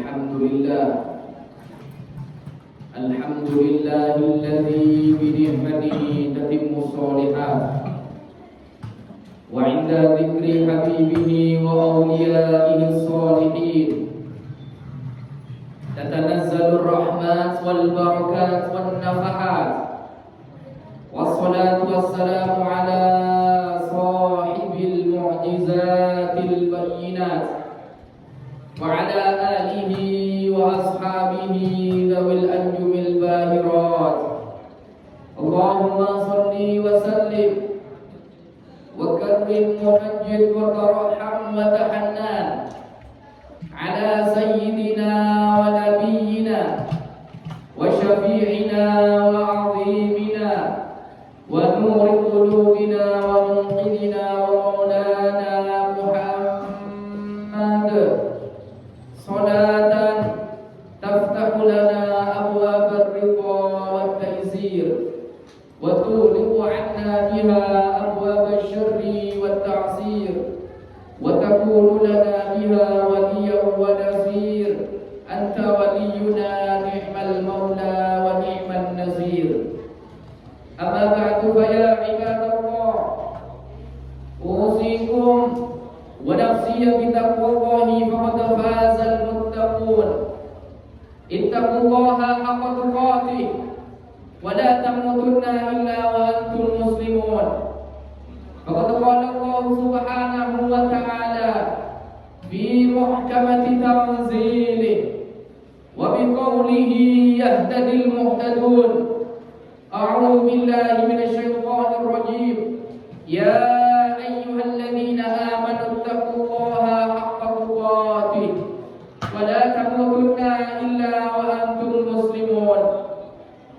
الحمد لله الذي بنعمته تتم الصالحات وعند ذكر حبيبه وأوليائه الصالحين تتنزل الرحمات والبركات والنفحات والصلاة والسلام على صاحب المعجزات البينات وعلى آله وأصحابه ذوي الأنجم الباهرات. اللهم صل وسلم وكرم ومجد وترحم وتحنن على سيدنا ونبينا وشفيعنا وعظيمنا ونور قلوبنا ومنقذنا ومولانا محمد صلاة تفتح لنا أبواب الرضا والتيسير وتغلق عنا بها أبواب الشر والتعسير وتكون لنا بها وليا ونصير. أنت ولينا نعم المولى ونعم النصير. أما بعد فيا عباد الله أوصيكم ونفسي بتقوى الله فقد فاز المتقون. اتقوا الله حق تقاته ولا تموتن إلا وأنتم مسلمون. فقد قال الله سبحانه وتعالى في محكمة تنزيله وبقوله يهتدي المهتدون. أعوذ بالله من الشيطان الرجيم. يا أيها الذين آمنوا اتقوا الله حق تقاته ولا تموتن إلا وأنتم مسلمون.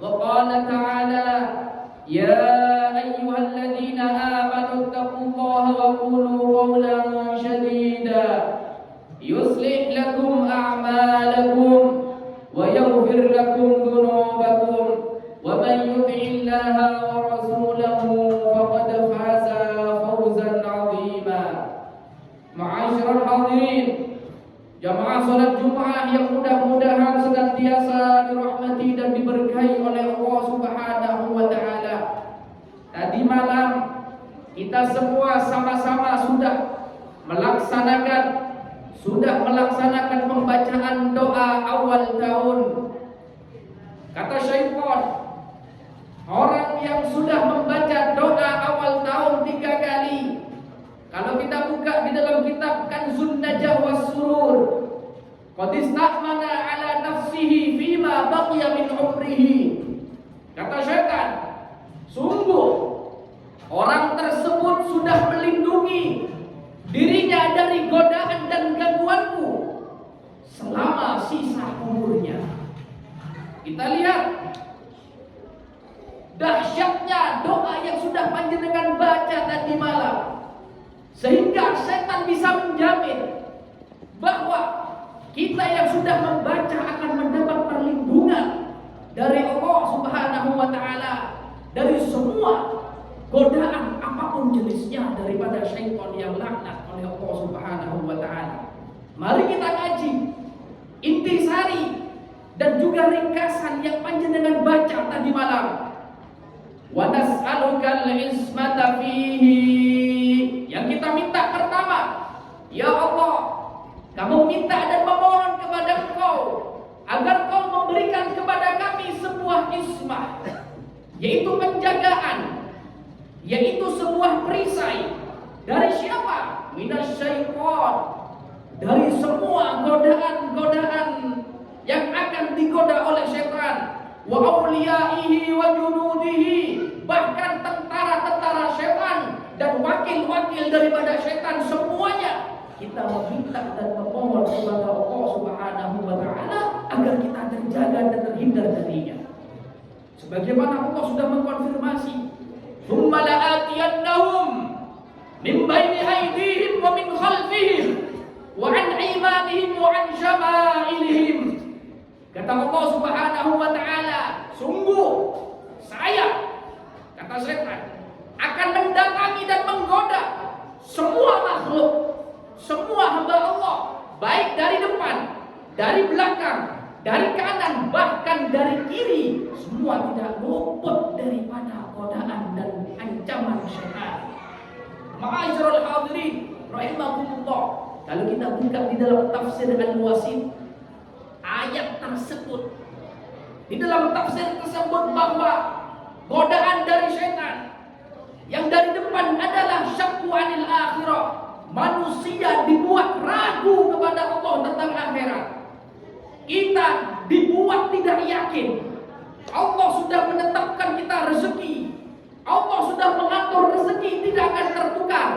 وقال تعالى يا أيها الذين آمنوا اتقوا الله وقولوا قولا سديدا يصلح لكم أعمالكم ويغفر لكم ذنوبكم ومن يطع الله ورسوله فقد فاز فوزا عظيما. Ma'asyiral hadirin, jamaah salat Jumat yang mudah-mudahan senantiasa dirahmati dan diberkahi oleh Allah Subhanahu wa taala. Tadi malam kita semua sama-sama sudah melaksanakan pembacaan doa awal tahun. Kata syaitan, orang yang sudah membaca doa awal tahun 3 kali, kalau kita buka di dalam kitab Kanzun Najah was Surur, qad istamana ala nafsihi fima baqiya min umrihi. Kata syaitan, sungguh orang tersebut sudah melindungi dirinya dari godaan dan gangguanku selama sisa umurnya. Kita lihat dahsyatnya doa yang sudah panjenengan baca tadi malam, sehingga setan bisa menjamin bahwa kita yang sudah membaca akan mendapat perlindungan dari Allah Subhanahu wa taala dari semua godaan apapun jenisnya daripada syaitan yang laknat oleh Allah Subhanahu wa taala. Mari kita kaji intisari dan juga ringkasan yang panjenengan baca tadi malam. Wa nas'alukal ismata fihi. Yang kita minta pertama, ya Allah, kamu minta dan memohon kepada Engkau agar Kau memberikan kepada kami sebuah ismah, yaitu penjagaan, yaitu sebuah perisai dari siapa? Minasyaiton, dari semua godaan-godaan yang akan digoda oleh setan. Wa auliyaihi wa junudihi, bahkan tentara-tentara setan dan wakil-wakil daripada setan semuanya kita meminta dan memohon kepada Allah Subhanahu wa taala agar kita terjaga dan terhindar darinya. Sebagaimana Allah sudah mengkonfirmasi, "Tsumma la'atiyannahum min baini aydihim wa min khalfihim wa an aymanihim wa an syama'ilihim." Kata Allah Subhanahu wa taala, sungguh saya, kata setan, akan mendatangi dan menggoda semua makhluk, semua hamba Allah, baik dari depan dari belakang, dari kanan, bahkan dari kiri, semua tidak luput daripada godaan dan ancaman syaitan. Ma'asyiral hadirin rahimakumullah. Kalau kita buka di dalam tafsir Al-Wasit, ayat tersebut, di dalam tafsir tersebut bahwa godaan dari syaitan yang dari depan adalah syakku anil akhirah. Manusia dibuat ragu kepada Allah tentang akhirat. Kita dibuat tidak yakin. Allah sudah menetapkan kita rezeki. Allah sudah mengatur rezeki tidak akan tertukar,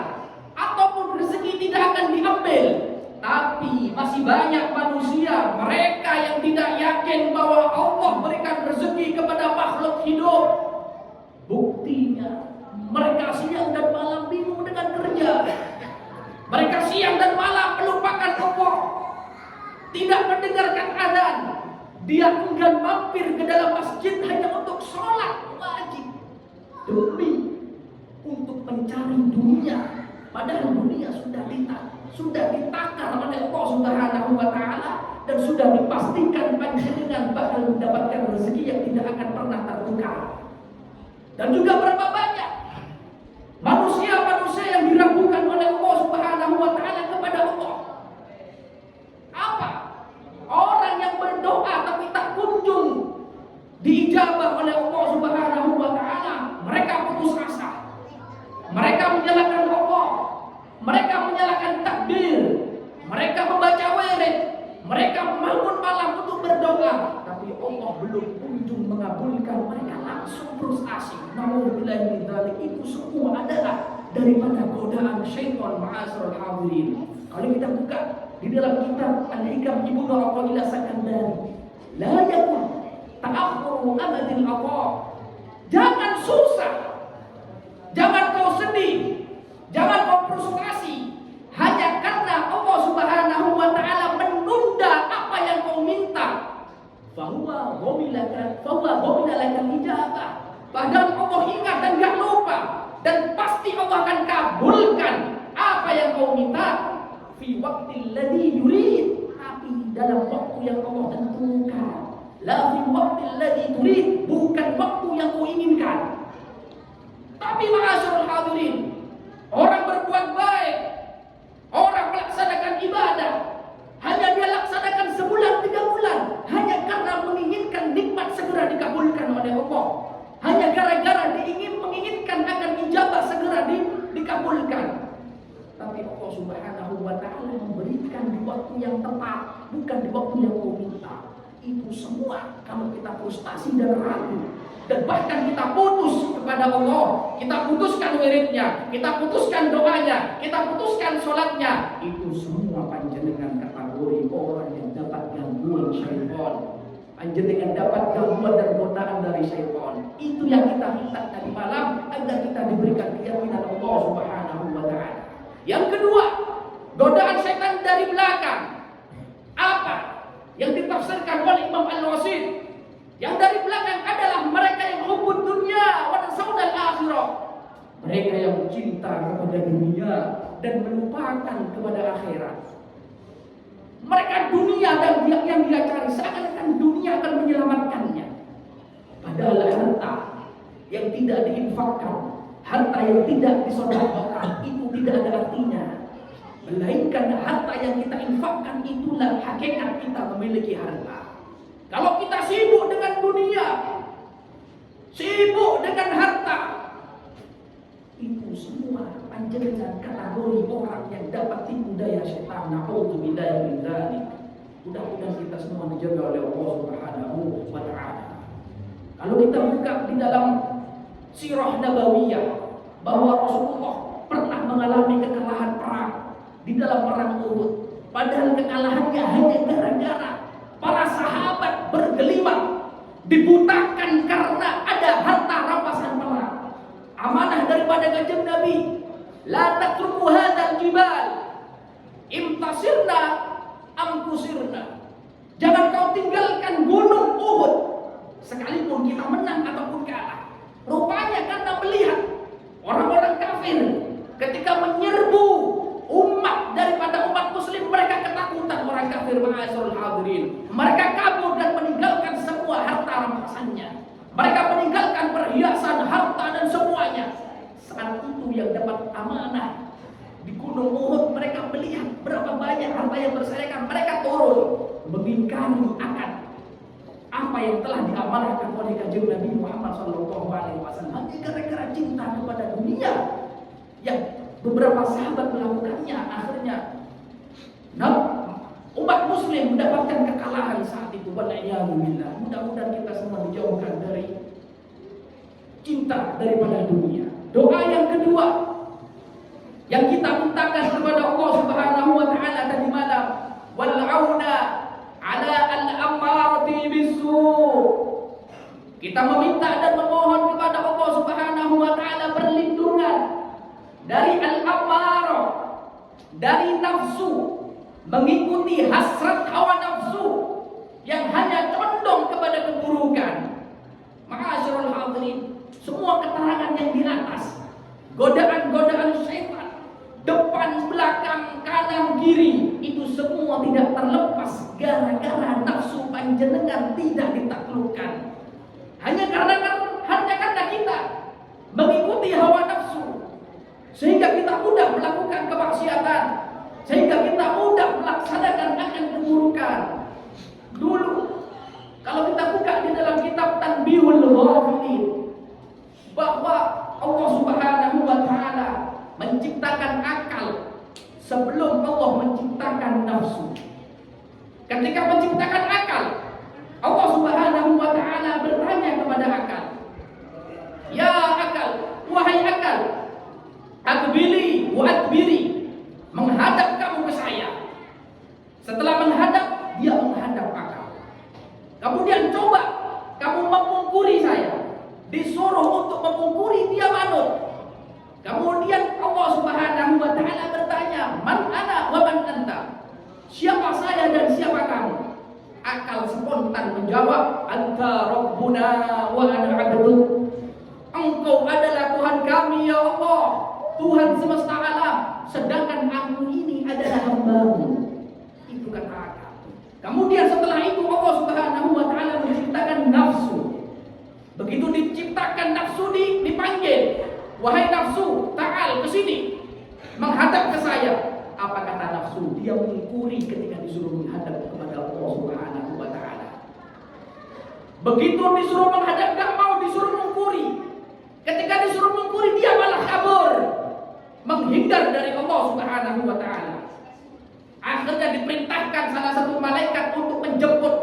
ataupun rezeki tidak akan diambil. Tapi masih banyak manusia, mereka yang tidak yakin bahwa Allah berikan rezeki kepada makhluk hidup. Buktinya, mereka siang dan malam bingung dengan kerja. Mereka siang dan malam melupakan Allah, tidak mendengarkan azan. Dia enggan mampir ke dalam masjid hanya untuk sholat wajib, demi untuk mencari dunia. Padahal dunia sudah ditakar oleh Allah Subhanahu wa Ta'ala, dan sudah dipastikan panjenengan bakal mendapatkan rezeki yang tidak akan pernah tertukar. Dan juga berapa banyak manusia-manusia yang diragukan oleh Allah Subhanahu wa Ta'ala kepada Allah. Apa? Orang yang berdoa tapi tak kunjung diijabah oleh Allah Subhanahu wa Ta'ala, mereka putus asa. Mereka menyalahkan Allah, mereka menyalahkan takdir, mereka membaca wirid, mereka bangun malam untuk berdoa, tapi Allah belum kunjung mengabulkan. Mereka langsung frustasi. Nauzubillahi min dzalik. Itu semua adalah daripada godaan syaitan. Ma'asyiral hadirin, kalau kita buka di dalam kitab Al-Hikam Ibnu Athaillah Sakandari, la yakun ta'akhuru amadil Allah. Jangan susah, jangan kau sedih, jangan kau frustasi hanya karena Allah Subhanahu wa Ta'ala menunda apa yang kau minta. Fahuwa ghamila lakal ijabah. Padahal Allah ingat dan gak lupa, dan pasti Allah akan kabulkan apa yang kau minta fi waqtil ladzi yurid, tapi dalam waktu yang Allah tentukan. La fi waqtil ladzi turid, bukan waktu yang kau inginkan. Tapi ma'asyiral hadirin, orang berbuat baik, orang melaksanakan ibadah, hanya dia laksanakan sebulan, 3 bulan, hanya karena menginginkan nikmat segera dikabulkan oleh Allah, hanya gara-gara menginginkan akan ijabah segera dikabulkan. Tapi Allah Subhanahu wa Ta'ala memberikan di waktu yang tepat, bukan di waktu yang kau minta. Itu semua kalau kita frustasi dan ragu, dan bahkan kita putus kepada Allah, kita putuskan wiridnya, kita putuskan doanya, kita putuskan sholatnya, itu semua panjenengan kategori orang yang dapat gangguan syaitan. Panjenengan dapat gangguan dan godaan dari syaitan. Itu yang kita minta tadi malam, agar kita diberikan keyakinan Allah Subhanahu wa Ta'ala. Yang kedua, godaan syaitan dari belakang. Apa yang ditafsirkan oleh Imam Al-Wasit? Yang dari belakang adalah mereka yang hubbud dunya wa nasawnal akhirah. Mereka yang cinta kepada dunia dan melupakan kepada akhirat. Mereka dunia dan yang dia cari, seakan-akan dunia akan menyelamatkannya. Padahal harta yang tidak diinfakkan, harta yang tidak disedekahkan, itu tidak ada artinya. Melainkan harta yang kita infakkan, itulah hakikat kita memiliki harta. Kalau kita sibuk dengan dunia, sibuk dengan harta, itu semua panjenengan kategori orang yang dapat tipu daya setan. Na'udzubillahi min dzalik. Mudah-mudahan kita semua dijaga oleh Allah Subhanahu wa Ta'ala. Kalau kita buka di dalam sirah nabawiyah, bahwa Rasulullah pernah mengalami kekalahan perang di dalam perang Uhud. Padahal kekalahannya hanya gara-gara para sahabat bergelimang, dibutakan karena ada harta rampasan perang. Amanah daripada kanjeng Nabi, la tatruku hadzal jibal imtasirna amkusirna. Jangan kau tinggalkan gunung Uhud, sekalipun kita menang ataupun kalah. Rupanya karena melihat orang-orang kafir ketika menyerbu umat daripada umat muslim, mereka ketakutan orang kafir. Ma'asyiral hadirin, melihat berapa banyak harta yang berserakan, mereka turun mengingkari akan apa yang telah diamanahkan oleh kanjeng Nabi Muhammad SAW. Hanya gara-gara cinta kepada dunia yang beberapa sahabat melakukannya, akhirnya umat muslim mendapatkan kekalahan saat itu. Wal'iyadzubillah. Mudah-mudahan kita semua dijauhkan dari cinta daripada dunia. Doa yang kedua yang kita mintakan kepada Allah Subhanahu wa taala tadi malam, wal auna ala al-ammarati bisu'. Kita meminta dan memohon kepada Allah Subhanahu wa taala perlindungan dari al-ammarah, dari nafsu, mengikuti hasrat hawa nafsu yang hanya condong kepada keburukan. Ma'asyiral hadirin, semua keterangan yang di atas, godaan-godaan syaitan, depan, belakang, kanan, kiri, itu semua tidak terlepas gara-gara nafsu panjenengan tidak ditaklukkan. Hanya karena kita mengikuti hawa nafsu, sehingga kita mudah melakukan kemaksiatan, sehingga kita mudah melaksanakan akan keburukan. Dulu kalau kita buka di dalam kitab Tanbihul Ghafilin, bahwa Allah Subhanahu wa taala menciptakan akal sebelum Allah menciptakan nafsu. Ketika menciptakan akal, Allah Subhanahu wa taala bertanya kepada akal, "Ya akal, wahai akal, akbili wa adbiri." Menghadap kamu ke saya. Setelah menghadap, dia menghadap akal. Kemudian coba kamu memungkuri saya. Disuruh untuk memungkuri, dia manut. Kemudian Allah Subhanahu wa taala bertanya, "Man ana wa man anta?" Siapa saya dan siapa kamu? Akal spontan menjawab, "Anta rabbuna wa ana 'abduk." Engkau adalah Tuhan kami ya Allah, Tuhan semesta alam, sedangkan aku ini adalah hamba-Mu. Itu kata akal. Kemudian setelah itu Allah Subhanahu wa taala menciptakan nafsu. Begitu diciptakan nafsu dipanggil, "Wahai nafsu, ta'al ke sini, menghadap ke saya." Apa kata nafsu? Dia mengingkuri ketika disuruh menghadap kepada Allah Subhanahu wa taala. Begitu disuruh menghadap, gak mau, disuruh mengingkuri. Ketika disuruh mengingkuri, dia malah kabur, menghindar dari Allah Subhanahu wa taala. Akhirnya diperintahkan salah satu malaikat untuk menjemput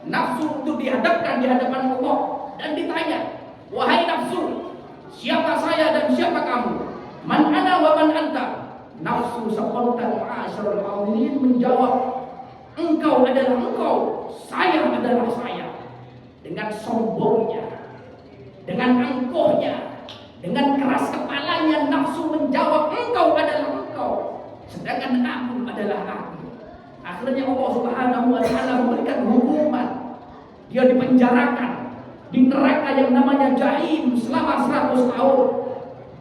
nafsu untuk dihadapkan di hadapan Allah dan ditanya, "Wahai nafsu, siapa saya dan siapa kamu? Man ana wa man anta?" Nafsu spontan ma'asyiral hadirin menjawab, "Engkau adalah engkau, saya adalah saya." Dengan sombongnya, dengan angkuhnya, dengan keras kepalanya, nafsu menjawab, "Engkau adalah engkau, sedangkan aku adalah aku." Akhirnya Allah Subhanahu wa taala memberikan hukuman. Dia dipenjarakan di neraka yang namanya Jahim selama 100 tahun.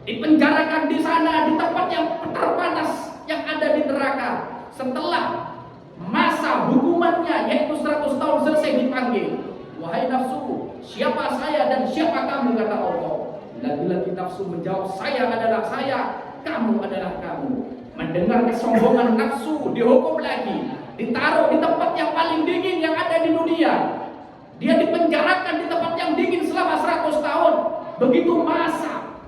Dipenjarakan di sana, di tempat yang terpanas yang ada di neraka. Setelah masa hukumannya yaitu 100 tahun selesai, dipanggil, "Wahai nafsu, siapa saya dan siapa kamu?" kata Allah. Lagi-lagi nafsu menjawab, "Saya adalah saya, kamu adalah kamu." Mendengar kesombongan nafsu, dihukum lagi, ditaruh di tempat yang paling dingin yang ada di dunia. Dia dipenjarakan di tempat yang dingin selama 100 tahun. Begitu masa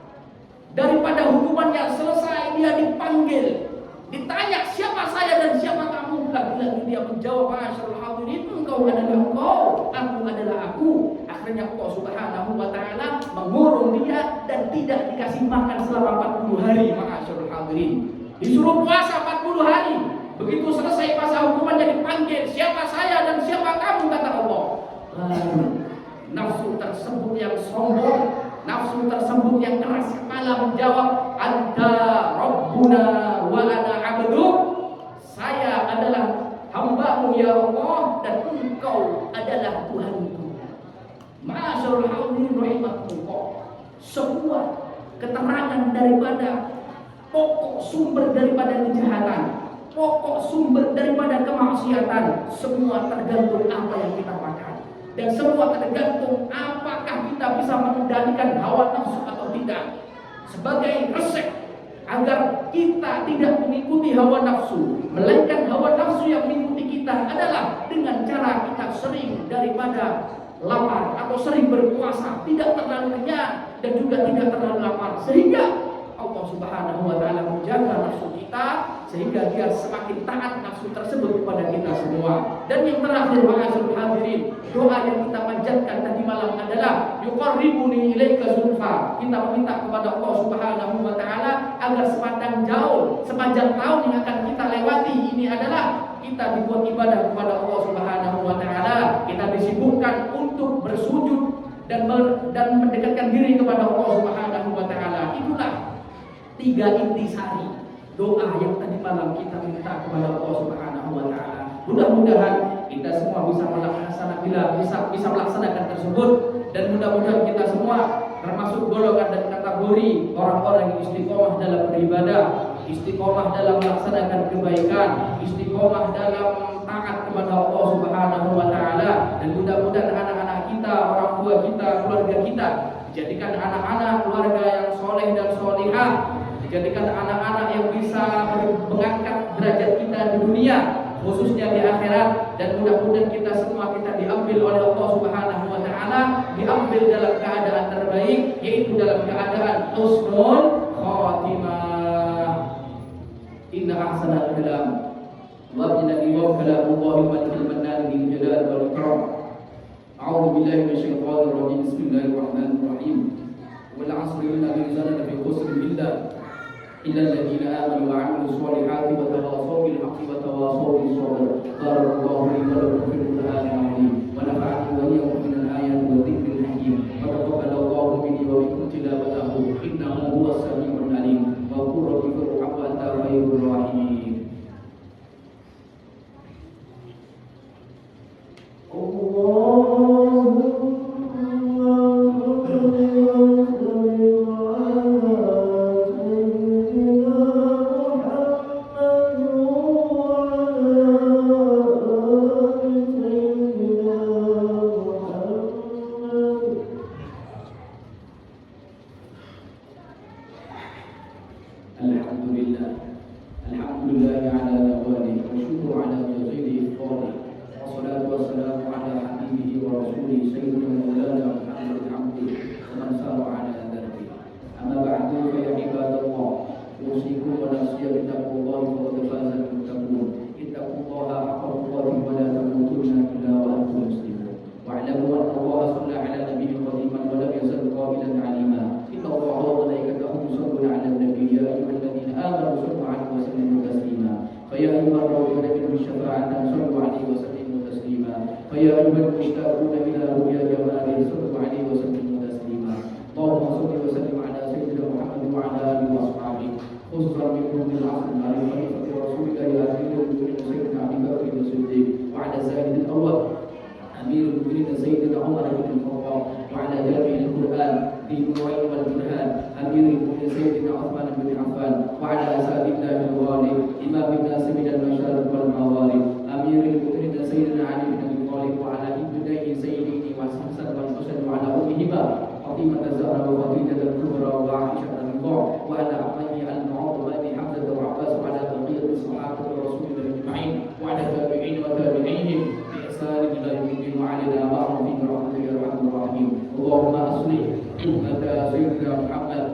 daripada hukumannya selesai, dia dipanggil, ditanya, "Siapa saya dan siapa kamu?" Lagi-lagi dia menjawab, "Ma'asyiral hadirin, engkau adalah engkau, aku adalah aku." Akhirnya Allah Subhanahu wa taala mengurung dia dan tidak dikasih makan selama 40 hari. Ma'asyiral hadirin, disuruh puasa 40 hari. Begitu selesai masa hukumannya, dipanggil, "Siapa saya dan siapa kamu?" kata Allah. Nafsu tersebut yang sombong, nafsu tersebut yang keras kepala menjawab, "Anta rabbuna wa ana 'abduk." Saya adalah hamba-Mu ya Allah dan engkau adalah Tuhanku. Ma'asyiral hadirin rahimakumullah. Sebuah keterangan daripada pokok sumber daripada kejahatan, pokok sumber daripada kemaksiatan, semua tergantung apa yang kita makan. Dan semua tergantung apakah kita bisa mengendalikan hawa nafsu atau tidak. Sebagai resep agar kita tidak mengikuti hawa nafsu, melainkan hawa nafsu yang mengikuti kita adalah dengan cara kita sering daripada lapar atau sering berpuasa, tidak terlalu kenyang dan juga tidak terlalu lapar, sehingga Allah Subhanahu wa taala menjaga nafsu kita sehingga dia semakin taat nafsu tersebut kepada kita semua. Dan yang terakhir, ma'asyiral hadirin, doa yang kita panjatkan tadi malam adalah yuqarribuni ilaika zulfa. Kita meminta kepada Allah Subhanahu wa taala agar sepanjang tahun yang akan kita lewati ini adalah kita dibuat ibadah kepada Allah Subhanahu wa taala. Kita disibukkan untuk bersujud dan mendekatkan diri kepada Allah Subhanahu wa taala. Itulah 3 intisari doa yang tadi malam kita minta kepada Allah Subhanahu wa taala. Mudah-mudahan kita semua bisa melaksanakan tersebut, dan mudah-mudahan kita semua termasuk golongan dan kategori orang-orang yang istiqomah dalam beribadah, istiqomah dalam melaksanakan kebaikan, istiqomah dalam taat kepada Allah Subhanahu wa taala, dan mudah-mudahan anak-anak kita, orang tua kita, keluarga kita dijadikan anak-anak keluarga yang soleh dan solihah, dijadikan anak-anak yang bisa mengangkat derajat kita di dunia, khususnya di akhirat, dan mudah-mudahan kita semua diambil oleh Allah Subhanahu wa taala, diambil dalam keadaan terbaik, yaitu dalam keadaan husnul khatimah. Inna ahsanal kalam wa abdina wa kalamullahi malikul mannan bil jalal wal ikram. A'udzu billahi minasyaitonir rajim. Bismillahirrahmanirrahim. Wal 'asri innal insana lafi khusr إلا الذين آمنوا وعملوا الصالحات وتواصوا بالحق وتواصوا بالصبر. بارك الله لي ولكم في القرآن العظيم ونفعني وإياكم من الآيات والذكر الحكيم وتقبل الله مني ومنكم تلاوته إنه هو السميع العليم. وقل رب ارحم وأنت خير الراحمين. Alhamdulillah ala nawali wa syukur ala jazili ifqali wa salatu wa salamu ala habibihi wa rasuli sayyidina maulana Muhammad abdi wa man sara ala darbi. Amma ba'du, fa ya ibadallah, usikum wa nafsiya bi taqwallahi wa qad faza al-muttaqun. Ittaqullaha haqqa tuqatih wa la tamutunna illa wa antum muslimun. Wa'lamu anna Allah shalla ala nabiyyin qadiman wa lam yazal qabilan alima. Inna Allah wa malaikatahu yusalluna ala an-nabiy ya ayyuhalladzina amanu sallu alaihi wa sallimu taslima. فيا أيها الراغبون منه الشفاعة صلوا عليه وسلموا تسليما. فيا أيها المشتاقون إلى رؤيا جماله صلوا عليه وسلموا تسليما. اللهم صل وسلم على سيدنا محمد وعلى آله وأصحابه، خصوصا منهم بالعصر على خليفة رسول الله أمير المؤمنين سيدنا أبي بكر الصديق، وعلى زائد الأول أمير المؤمنين سيدنا عمر بن الخطاب، وعلى جامع القرآن ذي النورين والبرهان أمير المؤمنين سيدنا عثمان بن عفان، وعلى أسعد الله الغالب إمام الناس من المشارق والمغارب أمير المؤمنين سيدنا علي بن أبي طالب، وعلى ابنيه سيدنا والحسن والحسن، وعلى أمهما فاطمة الزهراء وخديجة الكبرى وعائشة الرضا، وعلى عمه المعظم حمزة وعباس، وعلى بقية الصحابة ورسول الله أجمعين، وعلى التابعين وتابعيهم بإحسان إلى يوم الدين، وعلينا معهم في برحمتك يا أرحم الراحمين. اللهم أصلح أمة سيدنا محمد،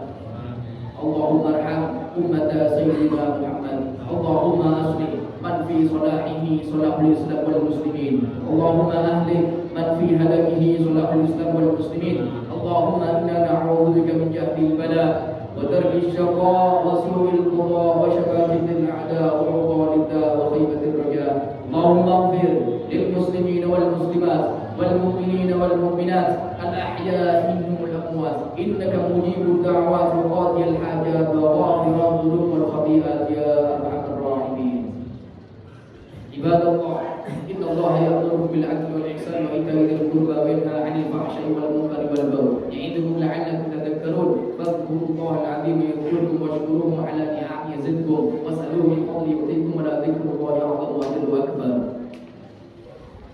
اللهم ارحم أمة سيدنا محمد، اللهم أصلح من في صلاحه صلاح الإسلام والمسلمين، اللهم أهلك من في هلاكه صلاح الإسلام والمسلمين. اللهم إنا نعوذ بك من جهل البلاء ودرك الشقاء وسوء القضاء وشماتة الأعداء وعقال الداء وخيبة الرجاء. اللهم اغفر للمسلمين والمسلمات والمؤمنين والمؤمنات الأحياء منهم والأموات، إنك مجيب الدعوات وقاضي الحاجات وغافر الذنوب والخطيئات يا أرحم الراحمين. عباد الله، إن الله يأمركم بالعدل والإحسان وإيتاء ذي القربى وينهى عن الفحشاء والمنكر والبغي يعظكم لعلكم تذكرون. فاذكروا الله العظيم يذكركم واشكروه على نعمه يزدكم واسألوه من فضله يؤتكم ولا ذكر الله